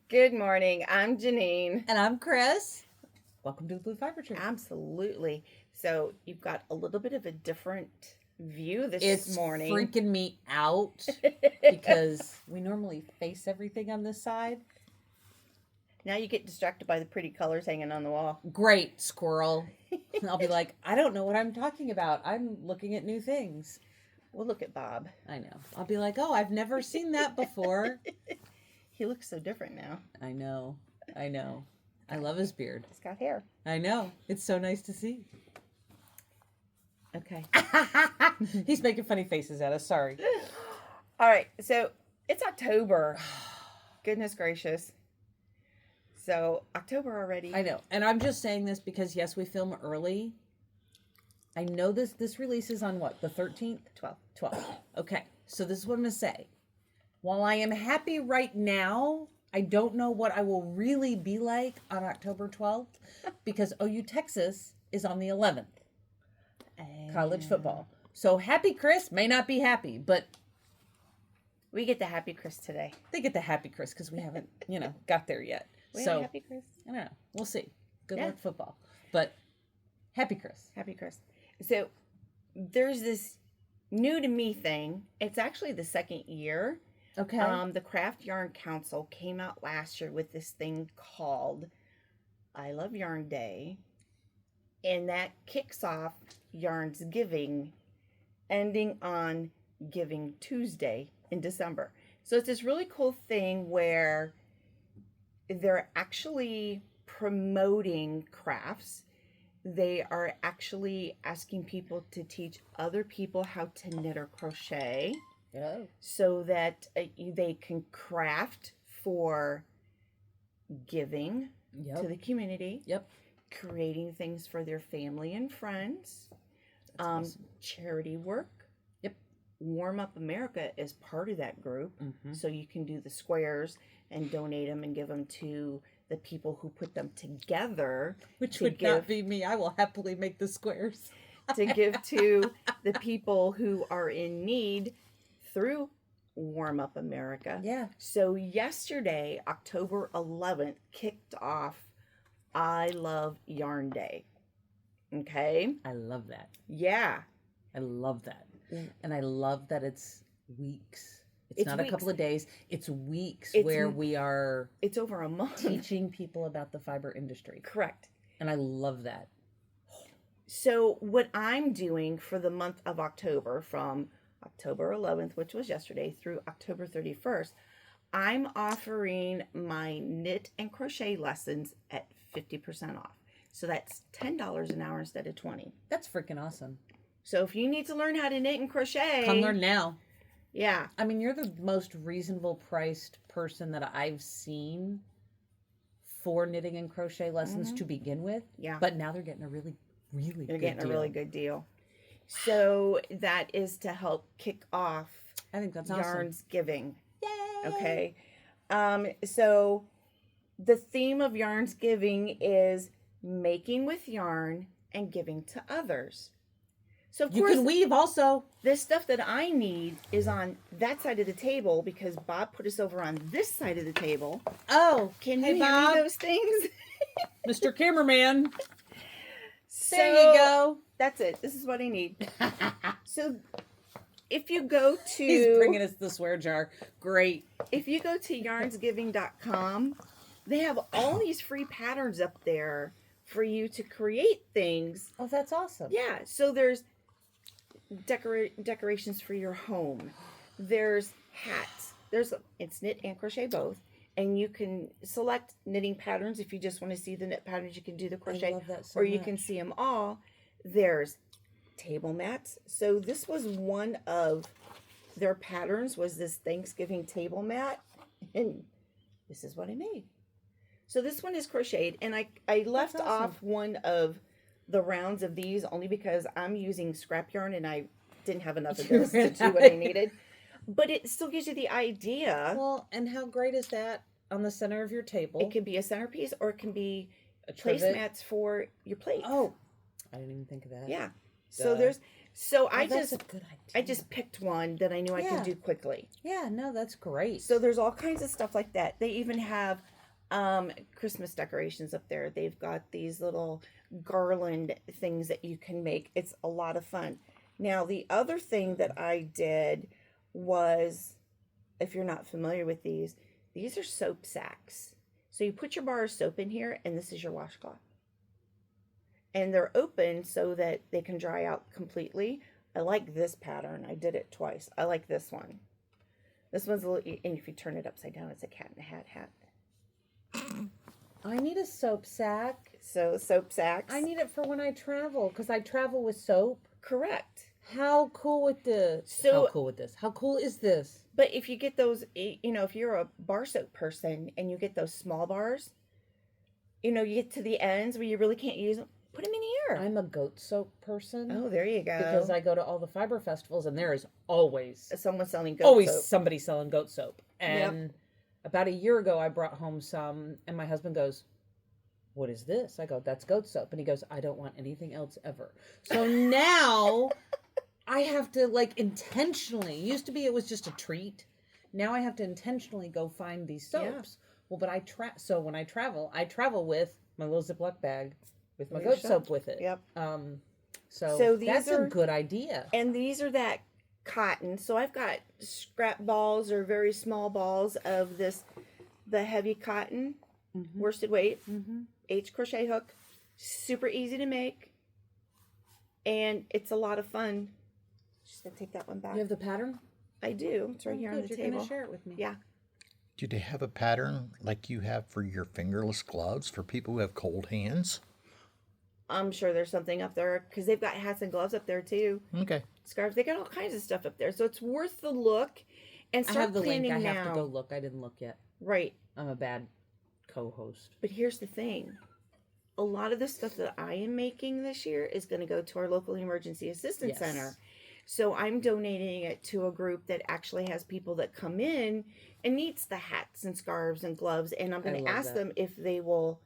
Good morning. I'm Jeannine. And I'm Kris. Welcome to the Blue Fiber Tree. Absolutely. So you've got a little bit of a different view It's morning. freaking me out because we normally face everything on this side. Now you get distracted by the pretty colors hanging on the wall. Great, squirrel. I'll be like, I don't know what I'm talking about. I'm looking at new things. Well, look at Bob. I know. I'll be like, oh, I've never seen that before. He looks so different now. I know. I love his beard. He's got hair. I know. It's so nice to see. Okay. He's making funny faces at us. Sorry. All right. So it's October. Goodness gracious. So October already. I know. And I'm just saying this because, yes, we film early. I know this releases on what? The 13th? 12. Okay. So this is what I'm going to say. While I am happy right now, I don't know what I will really be like on October 12th because OU Texas is on the 11th. College football. So happy Kris may not be happy, but we get the happy Kris today. They get the happy Kris because we haven't, got there yet. We so have happy Kris. I don't know. We'll see. Good luck football. But happy Kris. Happy Kris. So there's this new to me thing. It's actually the second year. Okay. The Craft Yarn Council came out last year with this thing called I Love Yarn Day. And that kicks off Yarnsgiving, ending on Giving Tuesday in December. So it's this really cool thing where they're actually promoting crafts. They are actually asking people to teach other people how to knit or crochet. So that they can craft for giving to the community. Yep. Creating things for their family and friends. Awesome. Charity work. Yep. Warm Up America is part of that group. Mm-hmm. So you can do the squares and donate them and give them to the people who put them together. Which would not be me. I will happily make the squares. To give to the people who are in need through Warm Up America. Yeah. So yesterday, October 11th, kicked off I Love Yarn Day. Okay? I love that. Yeah. I love that. And I love that it's weeks. It's not weeks. A couple of days. It's weeks where we are... It's over a month. Teaching people about the fiber industry. Correct. And I love that. So what I'm doing for the month of October, from October 11th, which was yesterday, through October 31st, I'm offering my knit and crochet lessons at 50% off. So that's $10 an hour instead of $20. That's freaking awesome. So if you need to learn how to knit and crochet, come learn now. Yeah. I mean, you're the most reasonable priced person that I've seen for knitting and crochet lessons to begin with. Yeah. But now they're getting a really a really good deal. So that is to help kick off I think that's awesome. Yarnsgiving. Yay! Okay. So the theme of Yarnsgiving is making with yarn and giving to others. So of course, you can weave also. This stuff that I need is on that side of the table because Bob put us over on this side of the table. Oh, can hey, you hand Bob. me those things? Mr. Cameraman. So, there you go. That's it. This is what I need. So if you go to... He's bringing us the swear jar. Great. If you go to yarnsgiving.com, they have all these free patterns up there for you to create things. Oh, that's awesome. Yeah. So there's decorations for your home. There's hats. It's knit and crochet both. And you can select knitting patterns. If you just want to see the knit patterns, you can do the crochet. I love that so or you much. can see them all. There's table mats. So this was one of their patterns, was this Thanksgiving table mat. And this is what I made. So this one is crocheted. And I left awesome. off one of the rounds of these only because I'm using scrap yarn and I didn't have enough of this to do what I needed. But it still gives you the idea. Well, and how great is that on the center of your table? It can be a centerpiece or it can be a trivet. placemats for your plate. Oh, I didn't even think of that. Yeah. So there's that's a good idea. I just picked one that I knew I could do quickly. Yeah, no, that's great. So there's all kinds of stuff like that. They even have Christmas decorations up there. They've got these little garland things that you can make. It's a lot of fun. Now, the other thing that I did was, if you're not familiar with these are soap sacks. So you put your bar of soap in here, and this is your washcloth. And they're open so that they can dry out completely. I like this pattern. I did it twice. I like this one. This one's a little, and if you turn it upside down, it's a cat in a hat. I need a soap sack. So soap sacks. I need it for when I travel, because I travel with soap. Correct. How cool with this? How cool is this? But if you get those, if you're a bar soap person and you get those small bars, you get to the ends where you really can't use them, put them in here. I'm a goat soap person. Oh, there you go. Because I go to all the fiber festivals, and there is always someone selling goat soap. Somebody selling goat soap. And about a year ago, I brought home some, and my husband goes, "What is this?" I go, "That's goat soap." And he goes, "I don't want anything else ever." So now I have to intentionally, used to be it was just a treat. Now I have to intentionally go find these soaps. Yeah. Well, but so when I travel with my little Ziploc bag with my goat soap with it. Yep. So that's a good idea. And these are that cotton. So I've got scrap balls or very small balls of the heavy cotton, worsted weight, H crochet hook, super easy to make, and it's a lot of fun. Just gonna take that one back. You have the pattern? I do. It's right here on the table. You're gonna share it with me. Yeah. Do they have a pattern like you have for your fingerless gloves for people who have cold hands? I'm sure there's something up there because they've got hats and gloves up there too. Okay. Scarves. They got all kinds of stuff up there, so it's worth the look. And start I have the planning link. I now. have to go look. I didn't look yet. Right. I'm a bad co-host. But here's the thing. A lot of the stuff that I am making this year is going to go to our local emergency assistance center. So I'm donating it to a group that actually has people that come in and needs the hats and scarves and gloves. And I'm going to ask them if they will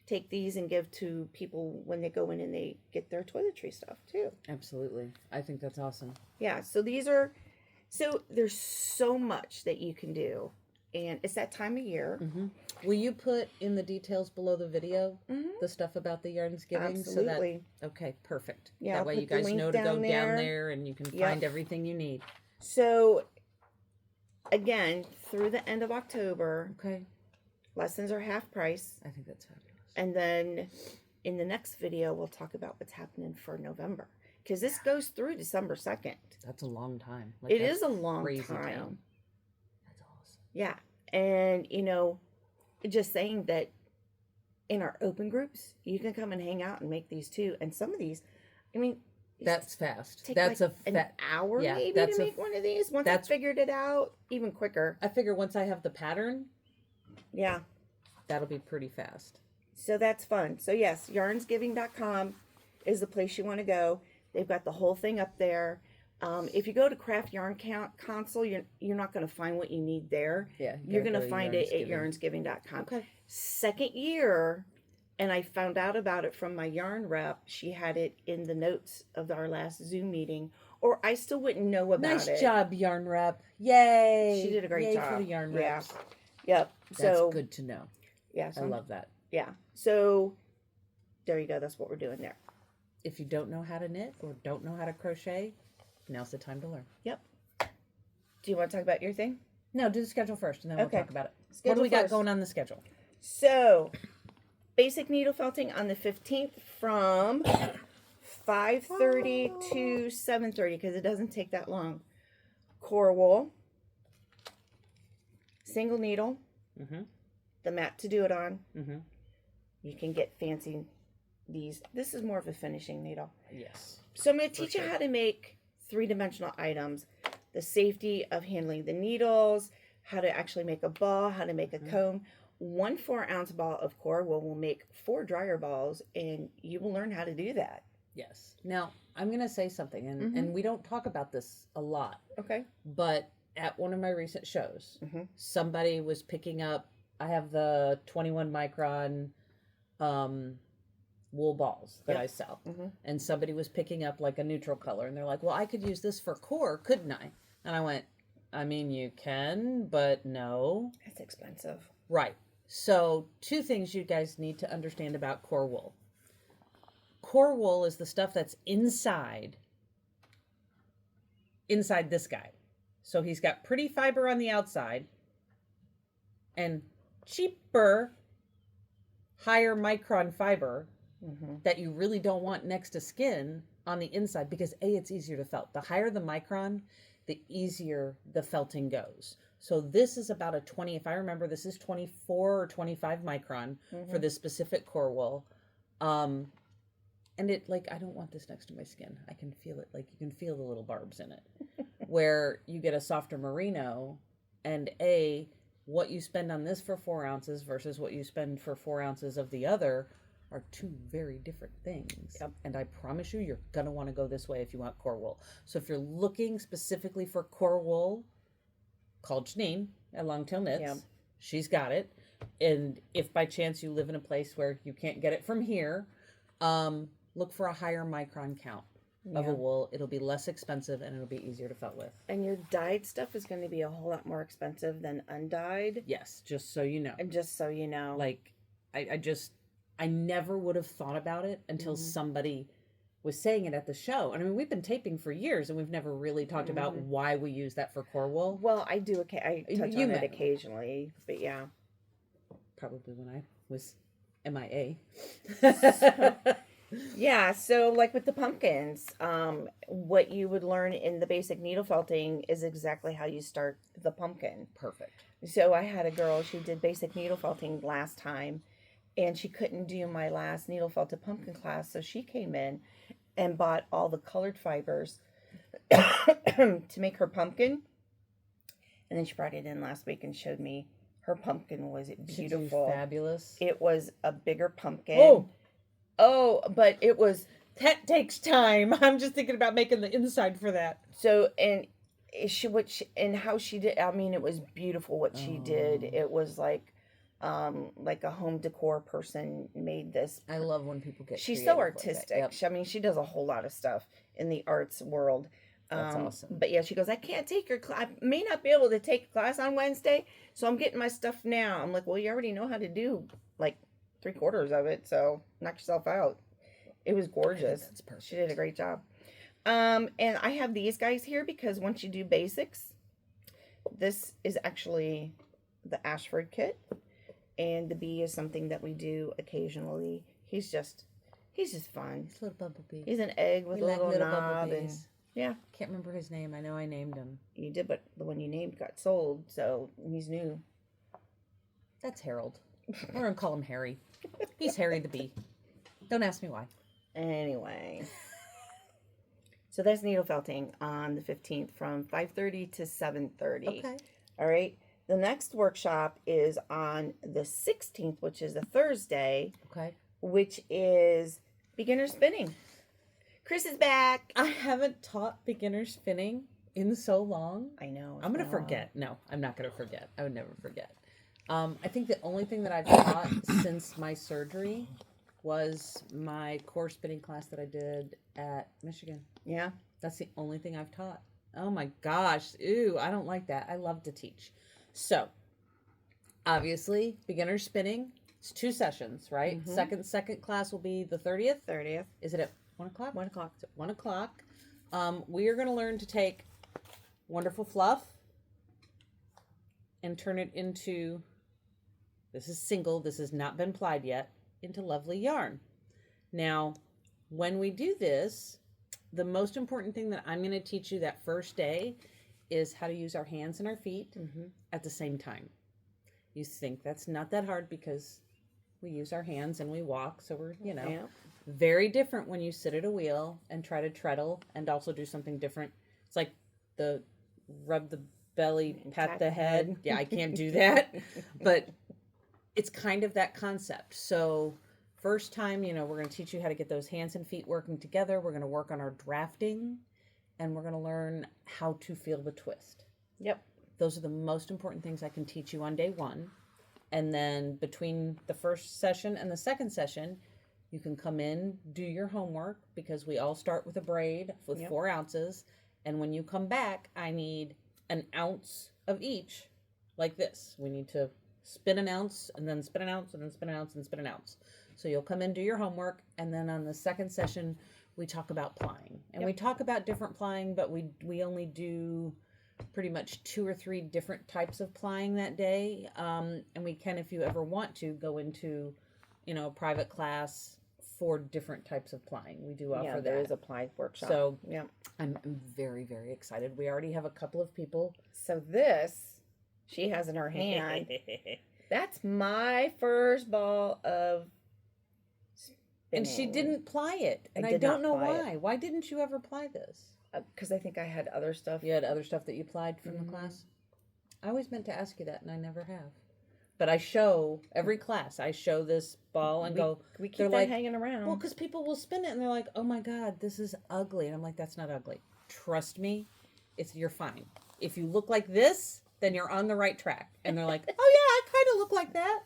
take these and give to people when they go in and they get their toiletry stuff too. Absolutely. I think that's awesome. Yeah. So there's so much that you can do. And it's that time of year. Mm-hmm. Will you put in the details below the video the stuff about the Yarnsgiving? Absolutely. Okay, perfect. Yeah, that way you guys know to go down there and you can find everything you need. So, again, through the end of October, lessons are half price. I think that's fabulous. And then in the next video, we'll talk about what's happening for November. Because this goes through December 2nd. That's a long time. It is a long time. Yeah. And, just saying that in our open groups, you can come and hang out and make these too. And some of these, that's fast. Take that's an hour maybe to make one of these. Once I figured it out, even quicker. I figure once I have the pattern, that'll be pretty fast. So that's fun. So yes, yarnsgiving.com is the place you want to go. They've got the whole thing up there. If you go to Craft Yarn Console, you're not going to find what you need there. Yeah, you're going to find it at yarnsgiving.com. Okay. Second year, and I found out about it from my yarn rep. She had it in the notes of our last Zoom meeting, or I still wouldn't know about it. Nice job, yarn rep. Yay. She did a great job. For the yarn reps. Yeah. Yep. That's good to know. Yeah. I love that. Yeah. So there you go. That's what we're doing there. If you don't know how to knit or don't know how to crochet, now's the time to learn. Yep. Do you want to talk about your thing? No, do the schedule first, and then we'll talk about it. Schedule what do we got first. going on the schedule? So, basic needle felting on the 15th from 5:30 to 7:30 because it doesn't take that long. Core wool, single needle, the mat to do it on. You can get fancy these. This is more of a finishing needle. Yes. So I'm going to teach you how to make 3-dimensional items. The safety of handling the needles, how to actually make a ball, how to make a comb. 1 4-ounce ball of core wool will make 4 dryer balls, and you will learn how to do that. Yes. Now, I'm going to say something, and we don't talk about this a lot. Okay. But at one of my recent shows, somebody was picking up, I have the 21 micron wool balls that I sell. And somebody was picking up like a neutral color, and they're like, well, I could use this for core, couldn't I? And I went, I mean, you can, but no. It's expensive. Right. So 2 things you guys need to understand about core wool. Core wool is the stuff that's inside this guy. So he's got pretty fiber on the outside and cheaper, higher micron fiber that you really don't want next to skin on the inside because it's easier to felt. The higher the micron, the easier the felting goes. So this is about a 20, if I remember, this is 24 or 25 micron for this specific core wool. And it, like, I don't want this next to my skin. I can feel it. Like, you can feel the little barbs in it. Where you get a softer merino, and what you spend on this for 4 ounces versus what you spend for 4 ounces of the other are 2 very different things. Yep. And I promise you, you're going to want to go this way if you want core wool. So if you're looking specifically for core wool, call Jeannine at Longtail Knits. Yep. She's got it. And if by chance you live in a place where you can't get it from here, look for a higher micron count of a wool. It'll be less expensive and it'll be easier to felt with. And your dyed stuff is going to be a whole lot more expensive than undyed. Yes, just so you know. And just so you know. Like, I never would have thought about it until somebody was saying it at the show. And I mean, we've been taping for years and we've never really talked about why we use that for core wool. Well, I do. Okay, I touch on it occasionally, but yeah. Probably when I was MIA. Yeah, so like with the pumpkins, what you would learn in the basic needle felting is exactly how you start the pumpkin. Perfect. So I had a girl, she did basic needle felting last time, and she couldn't do my last needle felted pumpkin class, so she came in and bought all the colored fibers to make her pumpkin. And then she brought it in last week and showed me her pumpkin was beautiful. Fabulous. It was a bigger pumpkin. Oh, but it was... That takes time. I'm just thinking about making the inside for that. So, and how she did, I mean, it was beautiful what she did. It was like a home decor person made this. I love when people get She's creative so artistic. Like I mean, she does a whole lot of stuff in the arts world. That's awesome. But yeah, she goes, I can't take your class. I may not be able to take a class on Wednesday, so I'm getting my stuff now. I'm like, well, you already know how to do like 3/4 of it, so knock yourself out. It was gorgeous. That's perfect. She did a great job. And I have these guys here because once you do basics, this is actually the Ashford kit, and the bee is something that we do occasionally. He's just fun. He's a little bumblebee. He's an egg with a little knob, and yeah. Can't remember his name. I know I named him. You did, but the one you named got sold, so he's new. That's Harold. We're gonna call him Harry. He's Harry the bee. Don't ask me why. Anyway. So that's needle felting on the 15th from 5:30 to 7:30. Okay. All right. The next workshop is on the 16th, which is a Thursday. Okay. Which is beginner spinning. Kris is back. I haven't taught beginner spinning in so long. I know. I'm gonna forget. No, I'm not gonna forget. I would never forget. I think the only thing that I've taught since my surgery was my core spinning class that I did at Michigan. Yeah. That's the only thing I've taught. Oh my gosh. Ew, I don't like that. I love to teach. So, obviously, beginner spinning. It's 2 sessions, right? Second class will be the 30th. 30th. Is it at 1 o'clock? 1 o'clock. It's at 1 o'clock. We are going to learn to take wonderful fluff and turn it into, this is single, this has not been plied yet, into lovely yarn. Now, when we do this, the most important thing that I'm going to teach you that first day is how to use our hands and our feet at the same time. You think that's not that hard because we use our hands and we walk, so we're, very different when you sit at a wheel and try to treadle and also do something different. It's like the rub the belly, pat the head. Yeah, I can't do that. But it's kind of that concept. So first time, we're going to teach you how to get those hands and feet working together. We're going to work on our drafting, and we're going to learn how to feel the twist. Yep. Those are the most important things I can teach you on day 1. And then between the first session and the second session, you can come in, do your homework, because we all start with a braid with 4 ounces. And when you come back, I need 1 ounce of each, like this. We need to spin an ounce, and then spin an ounce, and then spin an ounce, and spin an ounce. So you'll come in, do your homework, and then on the second session, we talk about plying. And we talk about different plying, but we only do pretty much 2 or 3 different types of plying that day. And we can, if you ever want to, go into, a private class for different types of plying. We do offer there that. is a ply workshop. So yeah, I'm very, very excited. We already have a couple of people. So this she has in her hand. That's my first ball of spinning. And she didn't ply it. And I don't know why. Why didn't you ever ply this? Because I think I had other stuff. You had other stuff that you plied from the class? I always meant to ask you that, and I never have. But I show, every class, I show this ball and we keep that hanging around. Well, because people will spin it, and they're like, oh my God, this is ugly. And I'm like, that's not ugly. Trust me, you're fine. If you look like this, then you're on the right track. And they're like, oh yeah, I kind of look like that.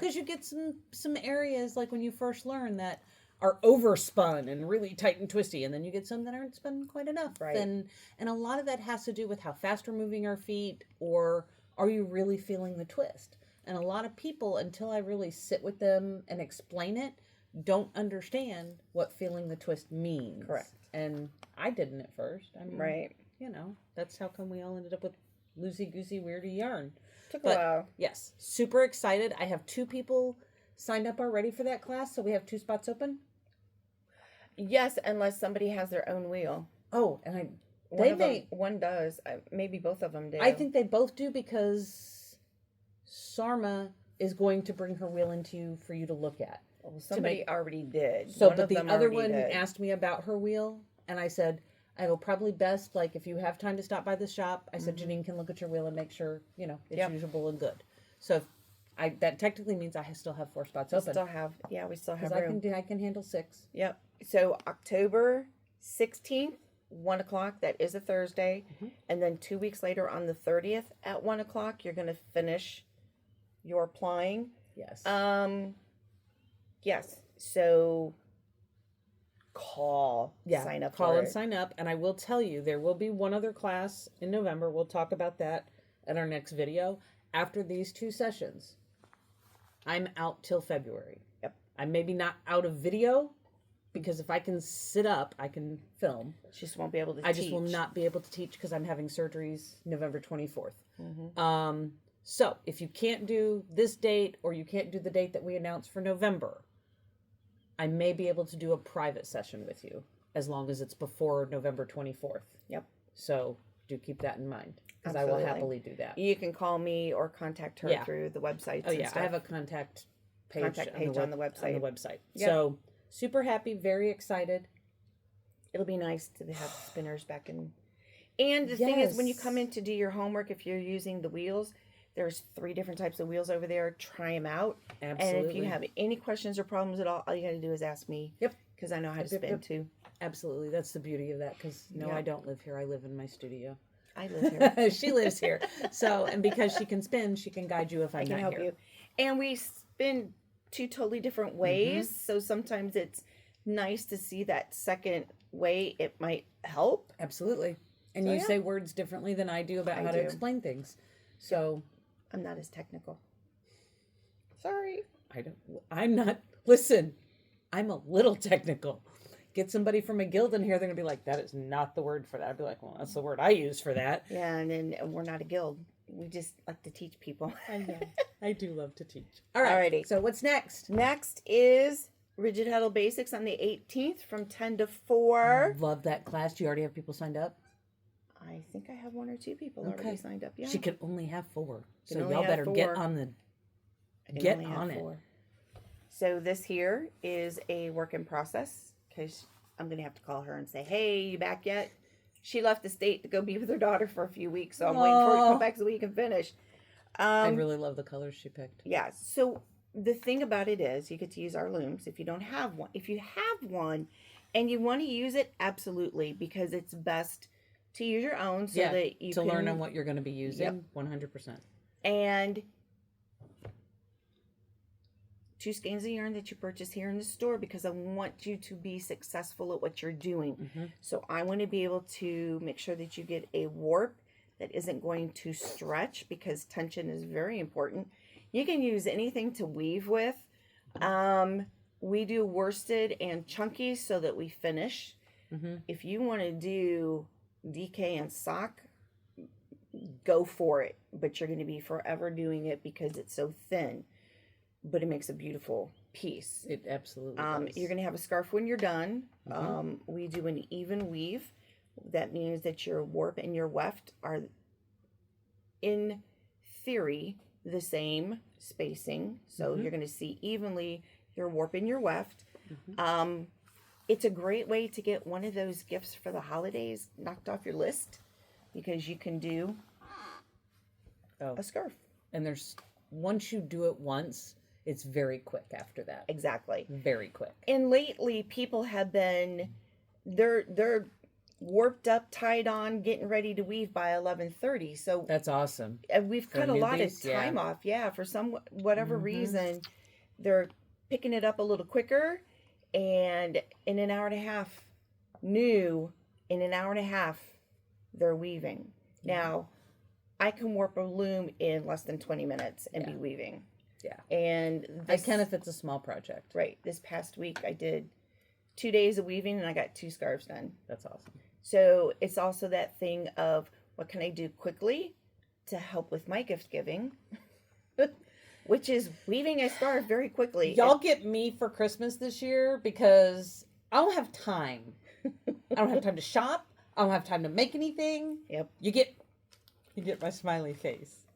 Because you get some areas, like when you first learn, that are overspun and really tight and twisty, and then you get some that aren't spun quite enough. Right. And a lot of that has to do with how fast we're moving our feet, or are you really feeling the twist? And a lot of people, until I really sit with them and explain it, don't understand what feeling the twist means. Correct. And I didn't at first. I mean, right. That's how come we all ended up with loosey-goosey, weirdy yarn. Took a while. Yes, super excited. I have 2 people signed up already for that class, so we have 2 spots open. Yes, unless somebody has their own wheel. Oh, and one does. Maybe both of them do. I think they both do, because Sarma is going to bring her wheel into you for you to look at. Well, somebody already did. So, but the other one asked me about her wheel, and I said, I will probably best, like, if you have time to stop by the shop, I said, Jeannine can look at your wheel and make sure, it's usable and good. So that technically means I still have 4 spots open. We still have room. I can handle 6. Yep. So October 16th, 1 o'clock, that is a Thursday. And then 2 weeks later on the 30th at 1 o'clock, you're going to finish your plying. Yes. Yes. So sign up for it. And sign up. And I will tell you, there will be one other class in November. We'll talk about that in our next video. After these 2 sessions, I'm out till February. Yep. I'm maybe not out of video, because if I can sit up, I can film. Just won't be able to teach. I just will not be able to teach because I'm having surgeries November 24th. So if you can't do this date, or you can't do the date that we announced for November, I may be able to do a private session with you, as long as it's before November 24th. Yep. So do keep that in mind, because I will happily do that. You can call me or contact her through the website. Oh yeah, I have a contact page on the website. Yep. So super happy, very excited. It'll be nice to have spinners back in. And the thing is, when you come in to do your homework, if you're using the wheels, there's 3 different types of wheels over there. Try them out. Absolutely. And if you have any questions or problems at all you got to do is ask me. Yep. Because I know how to spin too. Absolutely. That's the beauty of that, because I don't live here. I live in my studio. I live here. She lives here. So, and because she can spin, she can guide you if I'm not help here. You. And we spin 2 totally different ways. So sometimes it's nice to see that second way. It might help. Absolutely. And you say words differently than I do about how to explain things. So I'm not as technical. Sorry. I'm not. Listen, I'm a little technical. Get somebody from a guild in here, they're going to be like, that is not the word for that. I'd be like, well, that's the word I use for that. Yeah, and we're not a guild. We just like to teach people. I know. I do love to teach. All right. Alrighty. So what's next? Next is Rigid Heddle Basics on the 18th from 10 to 4. Love that class. Do you already have people signed up? I think I have 1 or 2 people already signed up. Yeah. She can only have 4. So only y'all have better 4. get on it. So this here is a work in process, because I'm going to have to call her and say, hey, you back yet? She left the state to go be with her daughter for a few weeks, so I'm waiting for her to come back so we can finish. I really love the colors she picked. Yeah, so the thing about it is you get to use our looms if you don't have one. If you have one and you want to use it, absolutely, because it's best to use your own so that you can learn on what what you're going to be using. 100%. And 2 skeins of yarn that you purchase here in the store, because I want you to be successful at what you're doing. So I want to be able to make sure that you get a warp that isn't going to stretch, because tension is very important. You can use anything to weave with. We do worsted and chunky so that we finish. If you want to do DK and sock, go for it. But you're going to be forever doing it because it's so thin. But it makes a beautiful piece. It absolutely does. You're going to have a scarf when you're done. We do an even weave. That means that your warp and your weft are, in theory, the same spacing. So you're going to see evenly your warp and your weft. It's a great way to get one of those gifts for the holidays knocked off your list because you can do a scarf. And there's, once you do it once, it's very quick after that. Exactly. Very quick. And lately people have been, they're warped up, tied on, getting ready to weave by 11:30. So that's awesome. We've cut a lot of time off. Yeah, for whatever reason, they're picking it up a little quicker, and in an hour and a half, they're weaving. Now, I can warp a loom in less than 20 minutes and be weaving. Yeah. And I can if it's a small project. Right. This past week, I did 2 days of weaving, and I got 2 scarves done. That's awesome. So it's also that thing of what can I do quickly to help with my gift giving, which is weaving a scarf very quickly. Y'all get me for Christmas this year because I don't have time. I don't have time to shop. I don't have time to make anything. Yep. You get my smiley face.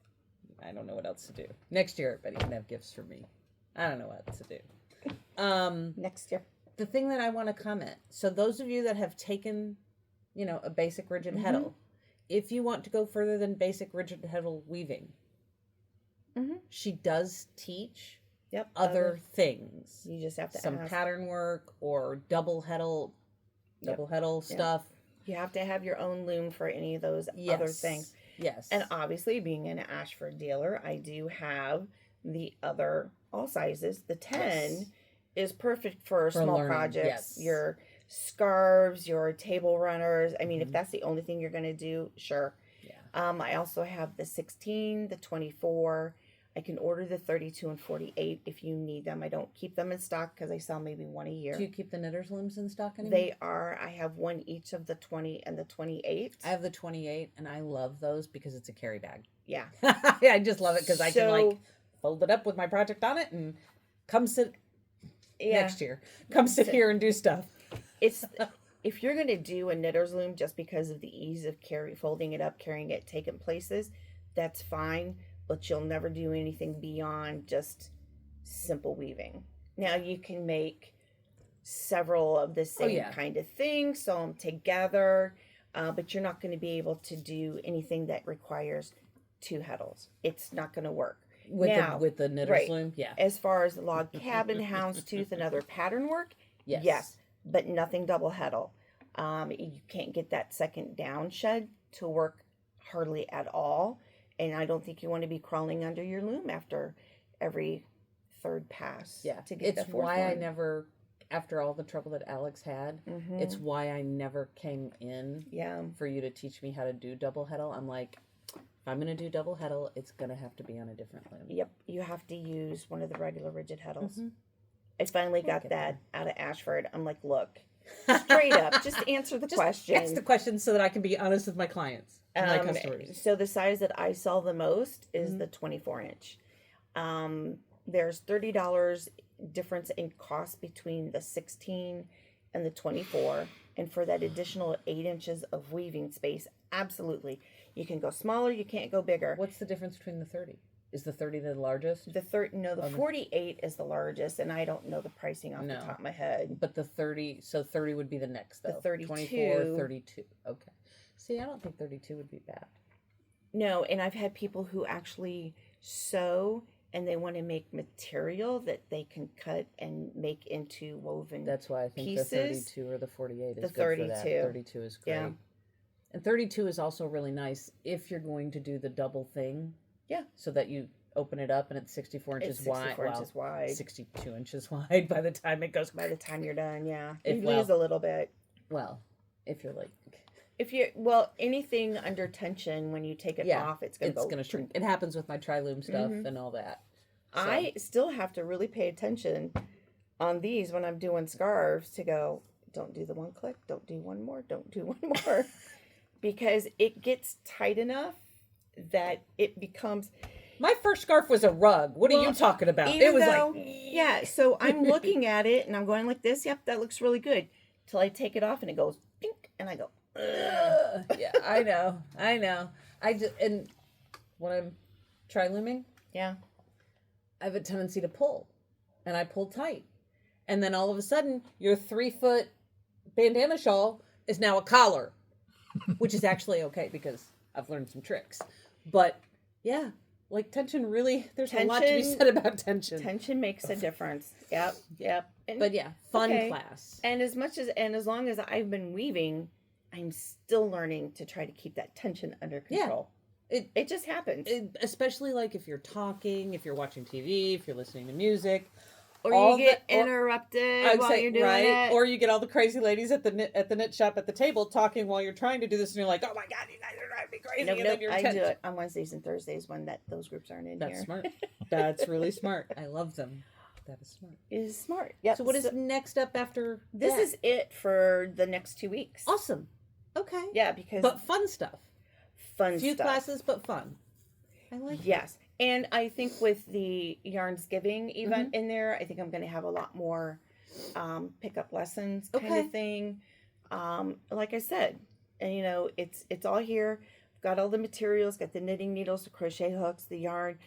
I don't know what else to do. Next year, everybody can have gifts for me. I don't know what else to do. Next year. The thing that I want to comment. So those of you that have taken, a basic rigid heddle, if you want to go further than basic rigid heddle weaving, she does teach other things. You just have to some ask. Pattern work or double heddle stuff. You have to have your own loom for any of those other things. Yes. And obviously, being an Ashford dealer, I do have the other all sizes. The 10 is perfect for small learning, projects. yes. Your scarves, your table runners. I mean, if that's the only thing you're going to do, sure. Yeah. I also have the 16, the 24. I can order the 32 and 48 if you need them. I don't keep them in stock because I sell maybe one a year. Do you keep the knitter's looms in stock anymore? They are. I have one each of the 20 and the 28. I have the 28, and I love those because it's a carry bag. Yeah. I just love it because I can fold it up with my project on it and come sit next year. Come sit here and do stuff. It's if you're going to do a knitter's loom just because of the ease of folding it up, carrying it, taking places, that's fine. But you'll never do anything beyond just simple weaving. Now you can make several of the same kind of things, sew them together, but you're not going to be able to do anything that requires 2 heddles. It's not going to work. With the knitter's loom, yeah. As far as log cabin, houndstooth, and other pattern work, yes, but nothing double heddle. You can't get that second down shed to work hardly at all. And I don't think you want to be crawling under your loom after every third pass. Yeah, to get it's why I never, after all the trouble that Alex had, it's why I never came in for you to teach me how to do double heddle. I'm like, if I'm going to do double heddle, it's going to have to be on a different loom. Yep, you have to use one of the regular rigid heddles. I finally got that out of Ashford. I'm like, look, straight up, just answer the question. Ask the question so that I can be honest with my clients. My customers. So the size that I sell the most is the 24-inch. There's $30 difference in cost between the 16 and the 24. And for that additional 8 inches of weaving space, absolutely. You can go smaller, you can't go bigger. What's the difference between the 30? Is the 30 the largest? The 48 is the largest, and I don't know the pricing off the top of my head. But the 30, so 30 would be the next, though. The 32. 24, 32. Okay. See, I don't think 32 would be bad. No, and I've had people who actually sew and they want to make material that they can cut and make into woven. That's why I think pieces. The 32 or the 48 is the good 32. for that. 32 is great. Yeah. And 32 is also really nice if you're going to do the double thing. Yeah. So that you open it up and it's 64 inches wide. 64 inches wide. 62 inches wide by the time it goes. By the time you're done, you lose a little bit. Well, if you're like... anything under tension, when you take it off, it's going to shrink. It happens with my tri-loom stuff and all that. I still have to really pay attention on these when I'm doing scarves to go, don't do the one click, don't do one more, don't do one more. Because it gets tight enough that it becomes... My first scarf was a rug. What are you talking about? It was Yeah, so I'm looking at it and I'm going like this. Yep, that looks really good. Till I take it off and it goes, pink, and I go, ugh. Yeah, I know. And when I'm tri-looming, Yeah. I have a tendency to pull, and I pull tight. And then all of a sudden, your 3-foot bandana shawl is now a collar, which is actually okay because I've learned some tricks. But yeah, like tension really, there's a lot to be said about tension. Tension makes a difference. Yep. And, But yeah, fun class. And as long as I've been weaving, I'm still learning to try to keep that tension under control. It just happens. Especially like if you're talking, if you're watching TV, if you're listening to music. Or you get interrupted while you're doing it. Or you get all the crazy ladies at the knit shop at the table talking while you're trying to do this, and you're like, "Oh my God, you guys are driving me crazy!" No, I do it on Wednesdays and Thursdays when those groups aren't in here. That's smart. That's really smart. I love them. That is smart. It is smart. Yep. So what is next up after this? Is it for the next 2 weeks? Awesome. Okay. Yeah, because but fun stuff. Fun few stuff. Classes, but fun. I like it. Yes. And I think with the Yarnsgiving event in there, I think I'm going to have a lot more pickup lessons kind of thing. Like I said, and it's all here. I've got all the materials, got the knitting needles, the crochet hooks, the yarn.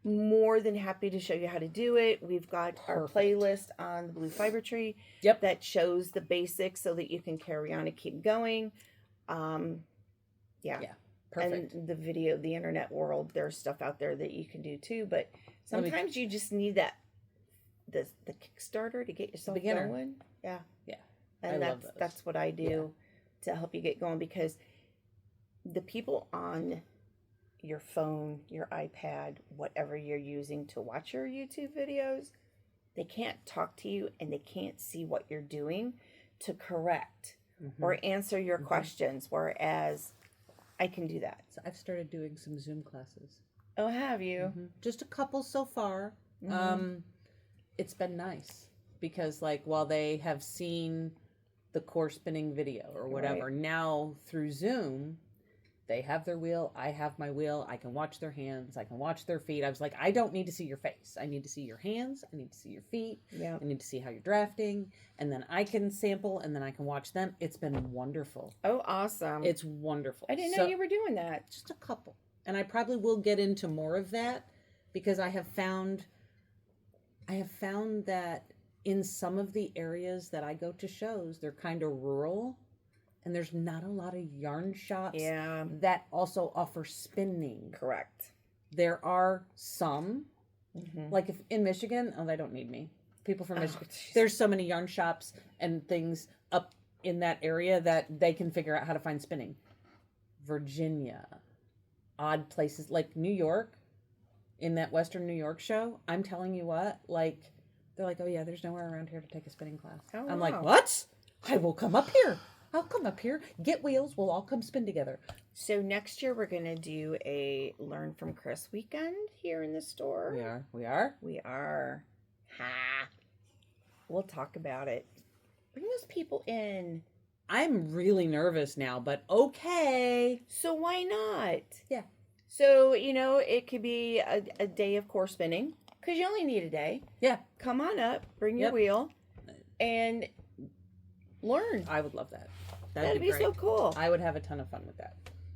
More than happy to show you how to do it. We've got our playlist on the Blue Fiber Tree that shows the basics so that you can carry on and keep going. Yeah. Perfect. And the video, the internet world, there's stuff out there that you can do too. But sometimes you just need that the Kickstarter to get yourself going. Yeah. And that's what I do to help you get going, because the people on your phone, your iPad, whatever you're using to watch your YouTube videos, they can't talk to you and they can't see what you're doing to correct or answer your questions, whereas I can do that. So I've started doing some Zoom classes. Oh, have you? Just a couple so far. It's been nice because, like, while they have seen the core spinning video or whatever, now through Zoom, they have their wheel. I have my wheel. I can watch their hands. I can watch their feet. I was like, I don't need to see your face. I need to see your hands. I need to see your feet. Yeah. I need to see how you're drafting. And then I can sample and then I can watch them. It's been wonderful. Oh, awesome. It's wonderful. I didn't know you were doing that. Just a couple. And I probably will get into more of that because I have found that in some of the areas that I go to shows, they're kind of rural. And there's not a lot of yarn shops that also offer spinning. Correct. There are some, like if in Michigan, they don't need me. People from Michigan. There's so many yarn shops and things up in that area that they can figure out how to find spinning. Virginia, odd places like New York, in that Western New York show, I'm telling you what, like, they're like, oh yeah, there's nowhere around here to take a spinning class. Oh, I'm like, what? I will come up here. I'll come up here, get wheels, we'll all come spin together. So next year we're going to do a Learn from Kris weekend here in the store. We are. Ha. We'll talk about it. Bring those people in. I'm really nervous now, but okay. So why not? Yeah. So, it could be a day of core spinning, because you only need a day. Yeah. Come on up, bring your wheel, and learn. I would love that. That'd be so cool. I would have a ton of fun with that.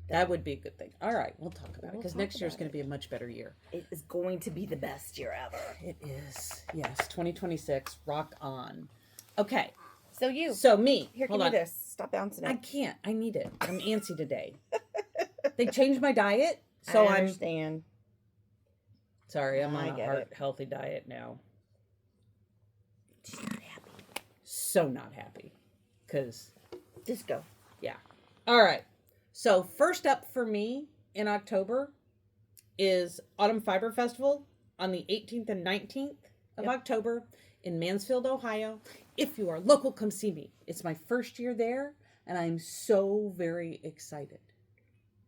That would be a good thing. All right, we'll talk about it, because next year is going to be a much better year. It is going to be the best year ever. It is. Yes, 2026, rock on. Okay. So me. Here, give me this. Stop bouncing it. I can't. I need it. I'm antsy today. They changed my diet, so I understand. Sorry, I'm on a healthy diet now. She's not happy. So not happy. Because... Just go. Yeah. All right. So first up for me in October is Autumn Fiber Festival on the 18th and 19th of October in Mansfield, Ohio. If you are local, come see me. It's my first year there, and I'm so very excited.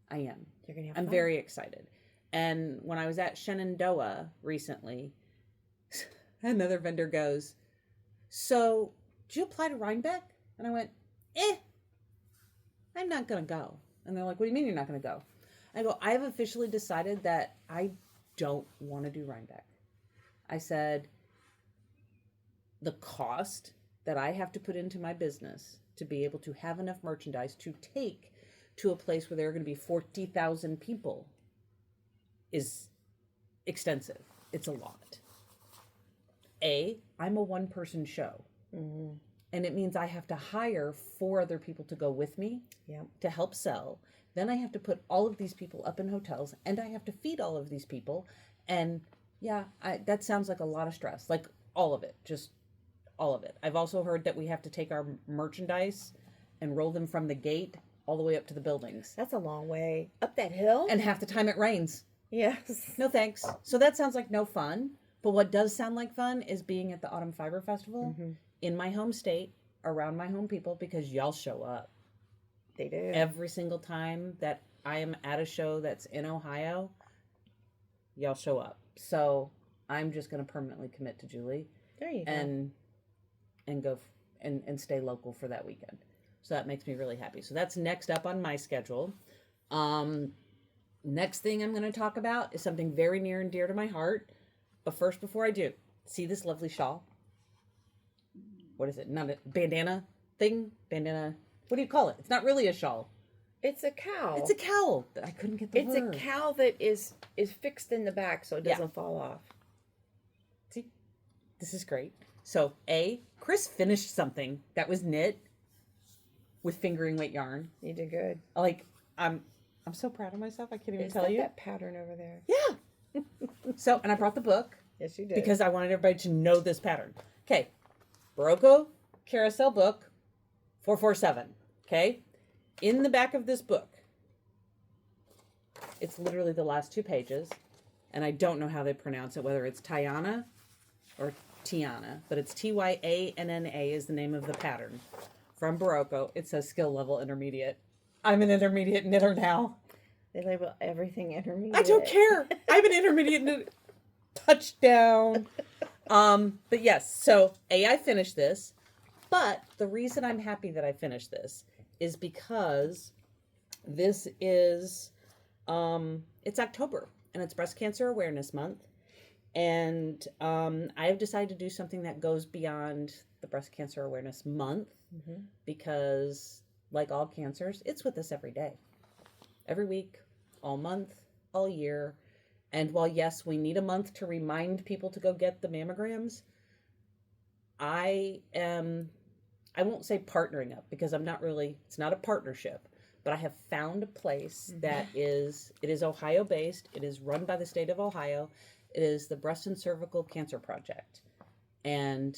I am. You're gonna have I'm fun. very excited. And when I was at Shenandoah recently, Another vendor goes, so, did you apply to Rhinebeck? And I went, I'm not going to go. And they're like, what do you mean you're not going to go? I go, I have officially decided that I don't want to do Rhinebeck. I said, the cost that I have to put into my business to be able to have enough merchandise to take to a place where there are going to be 40,000 people is extensive. It's a lot. I'm a one-person show. Mm-hmm. And it means I have to hire 4 other people to go with me to help sell. Then I have to put all of these people up in hotels, and I have to feed all of these people. And that sounds like a lot of stress. Like all of it, just all of it. I've also heard that we have to take our merchandise and roll them from the gate all the way up to the buildings. That's a long way. Up that hill? And half the time it rains. Yes. No thanks. So that sounds like no fun. But what does sound like fun is being at the Autumn Fiber Festival in my home state, around my home people, because y'all show up. They do. Every single time that I am at a show that's in Ohio, y'all show up. So I'm just going to permanently commit to Julie. There you go. And go and stay local for that weekend. So that makes me really happy. So that's next up on my schedule. Next thing I'm going to talk about is something very near and dear to my heart. But first, before I do, see this lovely shawl? What is it? Not a bandana thing? Bandana. What do you call it? It's not really a shawl. It's a cowl. It's a cowl. I couldn't get the word. It's a cowl that is fixed in the back so it doesn't fall off. See? This is great. So, Kris finished something that was knit with fingering weight yarn. You did good. Like, I'm so proud of myself. I can't even tell you. That pattern over there. Yeah. So, and I brought the book. Yes, you did. Because I wanted everybody to know this pattern. Okay. Barocco Carousel book 447. Okay. In the back of this book, it's literally the last 2 pages. And I don't know how they pronounce it, whether it's Tiana or Tiana, but it's Tyanna is the name of the pattern. From Barocco, it says skill level intermediate. I'm an intermediate knitter now. They label everything intermediate. I don't care. I'm an intermediate knitter. Touchdown. But yes, so I finished this, but the reason I'm happy that I finished this is because this is, it's October and it's Breast Cancer Awareness Month. And I have decided to do something that goes beyond the Breast Cancer Awareness Month because, like all cancers, it's with us every day, every week, all month, all year. And while, yes, we need a month to remind people to go get the mammograms, I won't say partnering up because it's not a partnership, but I have found a place that it is Ohio based. It is run by the state of Ohio. It is the Breast and Cervical Cancer Project. And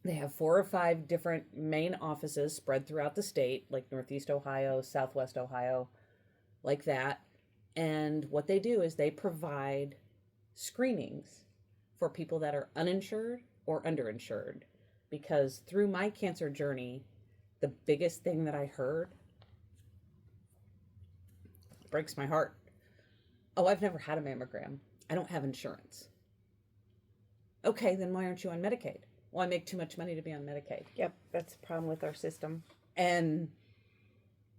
they have 4 or 5 different main offices spread throughout the state, like Northeast Ohio, Southwest Ohio, like that. And what they do is they provide screenings for people that are uninsured or underinsured. Because through my cancer journey, the biggest thing that I heard breaks my heart. Oh, I've never had a mammogram. I don't have insurance. Okay, then why aren't you on Medicaid? Well, I make too much money to be on Medicaid. Yep, that's the problem with our system. And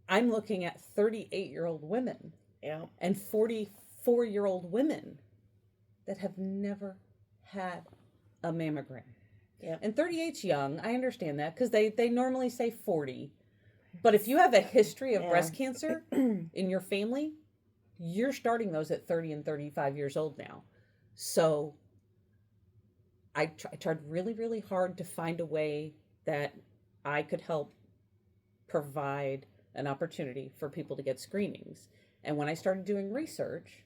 I'm looking at 38-year-old women and 44-year-old women that have never had a mammogram. Yep. And 38's young. I understand that because they normally say 40. But if you have a history of breast cancer in your family, you're starting those at 30 and 35 years old now. So I tried really, really hard to find a way that I could help provide an opportunity for people to get screenings. And when I started doing research,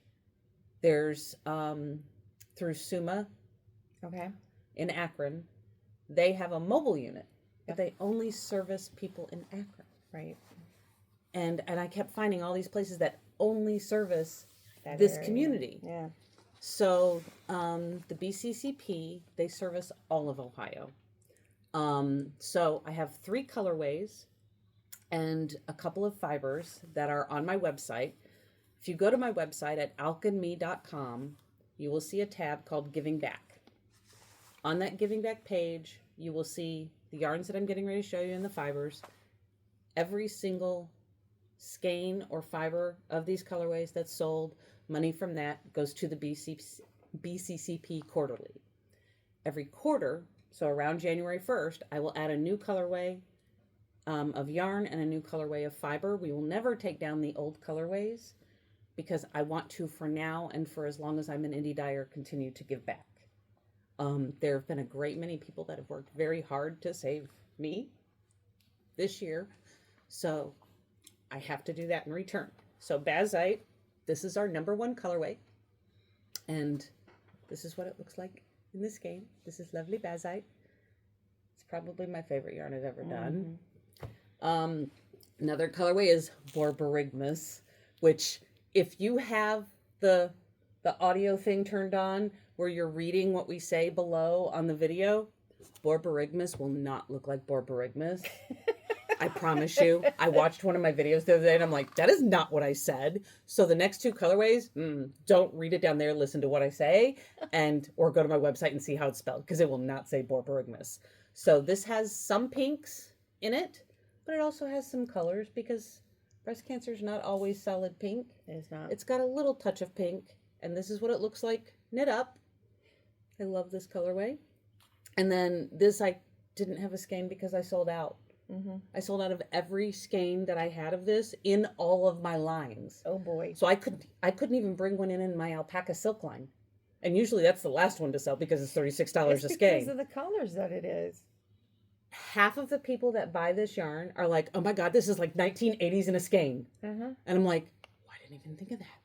there's through SUMA in Akron, they have a mobile unit, but they only service people in Akron. Right. And I kept finding all these places that only service this area. Community. Yeah. So the BCCP, they service all of Ohio. So I have 3 colorways and a couple of fibers that are on my website. If you go to my website at alk&me.com, you will see a tab called Giving Back. On that giving back page, you will see the yarns that I'm getting ready to show you in the fibers. Every single skein or fiber of these colorways that's sold, money from that goes to the BCCP quarterly. Every quarter, so around January 1st, I will add a new colorway of yarn and a new colorway of fiber. We will never take down the old colorways because I want to, for now and for as long as I'm an indie dyer, continue to give back. There have been a great many people that have worked very hard to save me this year, so I have to do that in return. So Bazite, this is our #1 colorway, and this is what it looks like in this game. This is lovely Bazite. It's probably my favorite yarn I've ever done. Another colorway is Borborygmus, which if you have the audio thing turned on where you're reading what we say below on the video, Borborygmus will not look like Borborygmus. I promise you. I watched one of my videos the other day and I'm like, that is not what I said. So the next 2 colorways, don't read it down there, listen to what I say, or go to my website and see how it's spelled, because it will not say Borborygmus. So this has some pinks in it, but it also has some colors because breast cancer is not always solid pink. It's not. It's got a little touch of pink, and this is what it looks like knit up. I love this colorway. And then this I didn't have a skein because I sold out. I sold out of every skein that I had of this in all of my lines. Oh boy. So I couldn't even bring one in my Alpaca silk line. And usually that's the last one to sell because it's $36 a skein. Because of the colors that it is. Half of the people that buy this yarn are like, oh my God, this is like 1980s in a skein. And I'm like, oh, I didn't even think of that.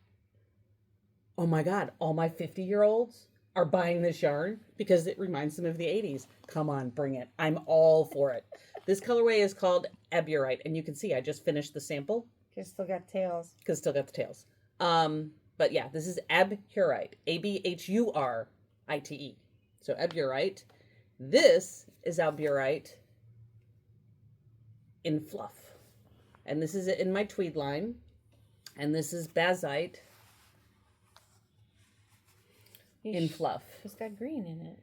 Oh my God, all my 50-year-olds are buying this yarn because it reminds them of the 80s. Come on, bring it. I'm all for it. This colorway is called Aburite, and you can see I just finished the sample. Because still got tails. Because still got the tails. But yeah, this is Aburite, Aburite. So Aburite. This is Aburite in fluff. And this is it in my tweed line. And this is Bazite in fluff. It's got green in it.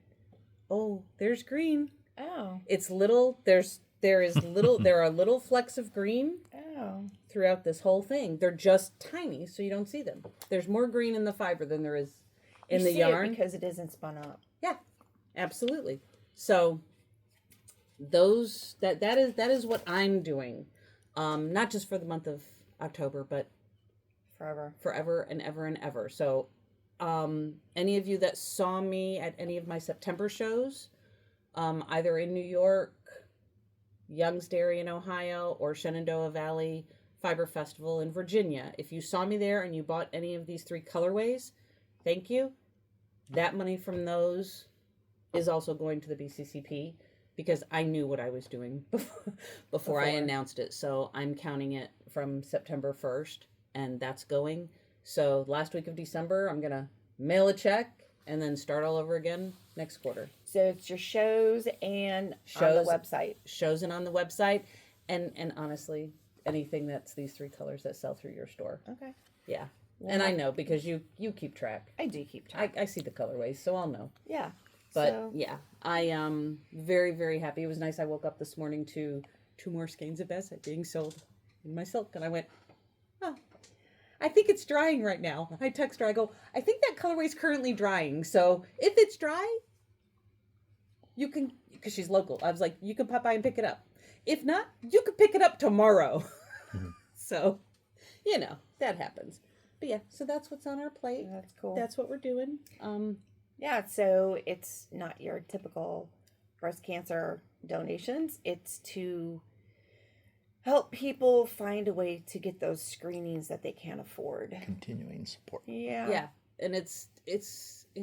Oh, there's green. Oh. It's little, there are little flecks of green throughout this whole thing. They're just tiny, so you don't see them. There's more green in the fiber than there is in the yarn. Because it isn't spun up. Yeah, absolutely. So that is what I'm doing. Not just for the month of October, but forever and ever and ever. So any of you that saw me at any of my September shows, either in New York, Young's Dairy in Ohio, or Shenandoah Valley Fiber Festival in Virginia, if you saw me there and you bought any of these 3 colorways, thank you. That money from those is also going to the BCCP because I knew what I was doing before I announced it. So I'm counting it from September 1st, and that's going. So last week of December, I'm going to mail a check and then start all over again next quarter. So it's your shows and on the website. Shows and on the website. And honestly, anything that's these 3 colors that sell through your store. Okay. Yeah. Well, and I know because you keep track. I do keep track. I see the colorways, so I'll know. Yeah. But yeah, I am very, very happy. It was nice. I woke up this morning to 2 more skeins of Bazite being sold in my silk. And I went, oh, I think it's drying right now. I text her. I go, I think that colorway is currently drying. So if it's dry, you can, because she's local. I was like, you can pop by and pick it up. If not, you can pick it up tomorrow. So, that happens. But yeah, so that's what's on our plate. That's cool. That's what we're doing. Yeah, so it's not your typical breast cancer donations. It's to help people find a way to get those screenings that they can't afford. Continuing support. Yeah. Yeah, and it's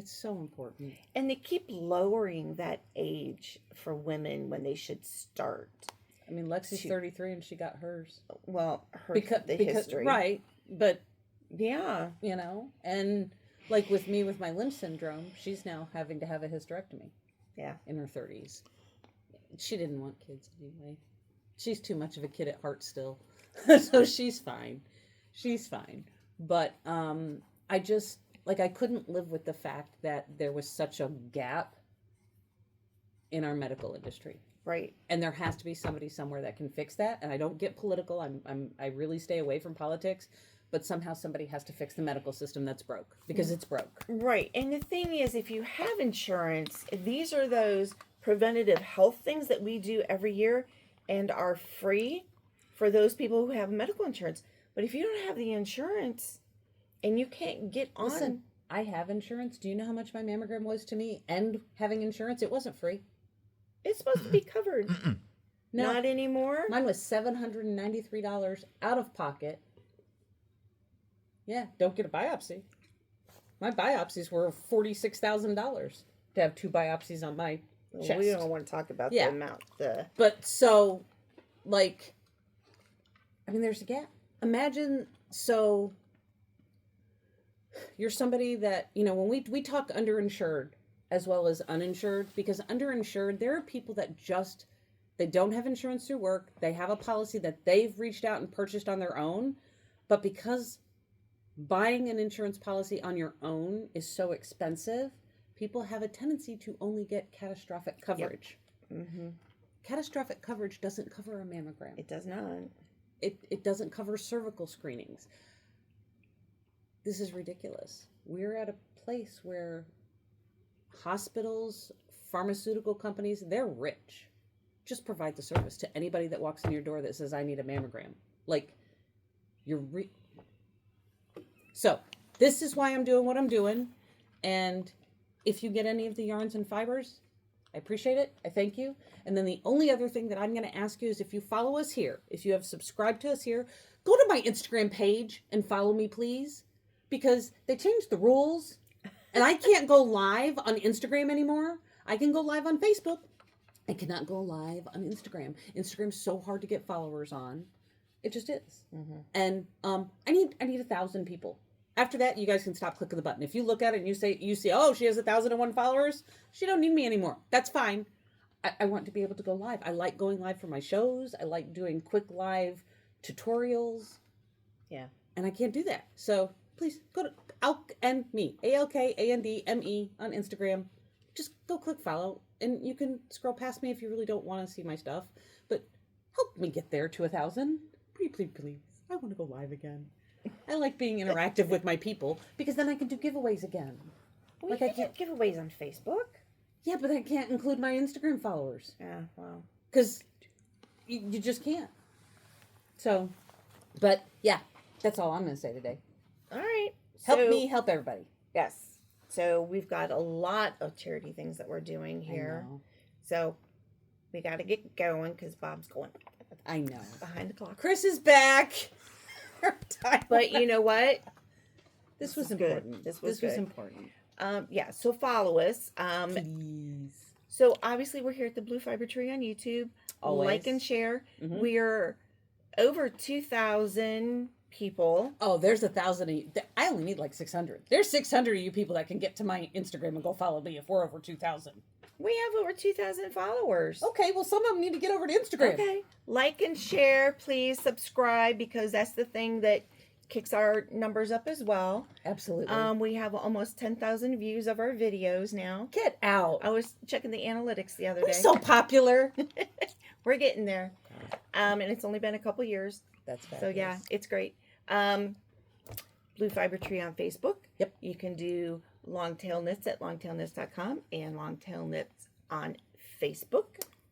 so important. And they keep lowering that age for women when they should start. I mean, Lexi's 33 and she got hers. Well, because history. Right, but, yeah. And like with me with my Lynch syndrome, she's now having to have a hysterectomy. Yeah. In her 30s. She didn't want kids anyway. She's too much of a kid at heart still. So she's fine. She's fine. But I just, I couldn't live with the fact that there was such a gap in our medical industry. Right. And there has to be somebody somewhere that can fix that. And I don't get political. I really stay away from politics, but somehow somebody has to fix the medical system that's broke because it's broke. Right. And the thing is, if you have insurance, these are those preventative health things that we do every year and are free for those people who have medical insurance. But if you don't have the insurance and you can't get on. Listen, I have insurance. Do you know how much my mammogram was to me? And having insurance, it wasn't free. It's supposed to be covered. No. Not anymore. Mine was $793 out of pocket. Yeah, don't get a biopsy. My biopsies were $46,000 to have 2 biopsies on my chest. We don't want to talk about the amount. But so, like, I mean, there's a gap. Imagine, so you're somebody that, you know, when we talk underinsured as well as uninsured, because underinsured, there are people that just, they don't have insurance through work. They have a policy that they've reached out and purchased on their own. But because buying an insurance policy on your own is so expensive, people have a tendency to only get catastrophic coverage. Yep. Mm-hmm. Catastrophic coverage doesn't cover a mammogram. It does not. It doesn't cover cervical screenings. This is ridiculous. We're at a place where hospitals, pharmaceutical companies, they're rich. Just provide the service to anybody that walks in your door that says, I need a mammogram. Like, So, this is why I'm doing what I'm doing. And if you get any of the yarns and fibers, I appreciate it. I thank you. And then the only other thing that I'm going to ask you is if you follow us here, if you have subscribed to us here, go to my Instagram page and follow me, please. Because they changed the rules. And I can't go live on Instagram anymore. I can go live on Facebook. I cannot go live on Instagram. Instagram's so hard to get followers on. It just is. Mm-hmm. And I need 1,000 people. After that, you guys can stop clicking the button. If you look at it and you see, oh, she has 1,001 followers, she don't need me anymore. That's fine. I want to be able to go live. I like going live for my shows. I like doing quick live tutorials. Yeah. And I can't do that. So please go to Alk&me, ALKANDME on Instagram. Just go click follow. And you can scroll past me if you really don't want to see my stuff. But help me get there to 1,000. Please. I want to go live again. I like being interactive with my people because then I can do giveaways again. Well, like you I can do giveaways on Facebook. Yeah, but I can't include my Instagram followers. Yeah, well. Because you just can't. So, but yeah, that's all I'm going to say today. All right. Help me help everybody. Yes. So we've got a lot of charity things that we're doing here. So we got to get going because Bob's going. I know. Behind the clock. Kris is back. But you know what? This was important. This was important. Yeah, so follow us. Please. So obviously we're here at the Blue Fiber Tree on YouTube. Always. Like and share. Mm-hmm. We're over 2,000 people. Oh, there's 1,000 of you. I only need like 600. There's 600 of you people that can get to my Instagram and go follow me if we're over 2,000. We have over 2,000 followers. Okay, well, some of them need to get over to Instagram. Okay. Like and share. Please subscribe because that's the thing that kicks our numbers up as well. Absolutely. We have almost 10,000 views of our videos now. Get out. I was checking the analytics the other We're day. so popular. We're getting there. And it's only been a couple years. That's fabulous. So yeah, it's great. Blue Fiber Tree on Facebook. Yep. You can do Longtail Knits at longtailknits.com and Longtail Knits on Facebook.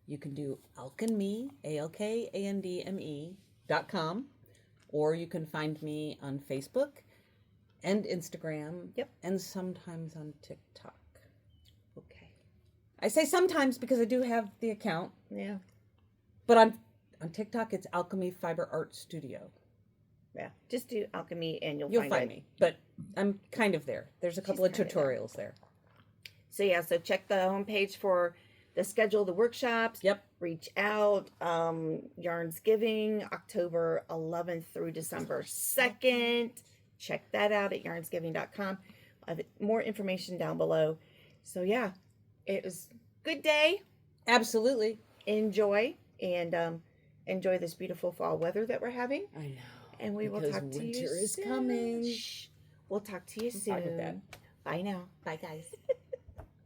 You can do Alk&me, ALKANDME.com, or you can find me on Facebook and Instagram. Yep. And sometimes on TikTok. Okay. I say sometimes because I do have the account. Yeah. But on TikTok, it's Alk&me Fiber Art Studio. Yeah. Just do Alk&me and you'll You'll find it. me. But I'm kind of there. There's a couple of kind of there. tutorials there. So yeah, so check the homepage for the schedule of the workshops. Yep. Reach out. Yarnsgiving, October 11th through December 2nd. Check that out at yarnsgiving.com. I have more information down below. So yeah, it was a good day. Absolutely. Enjoy and enjoy this beautiful fall weather that we're having. I know. And we will talk to you soon. Winter is coming. Shh. We'll talk to you soon. Bye with that. Bye now. Bye, guys.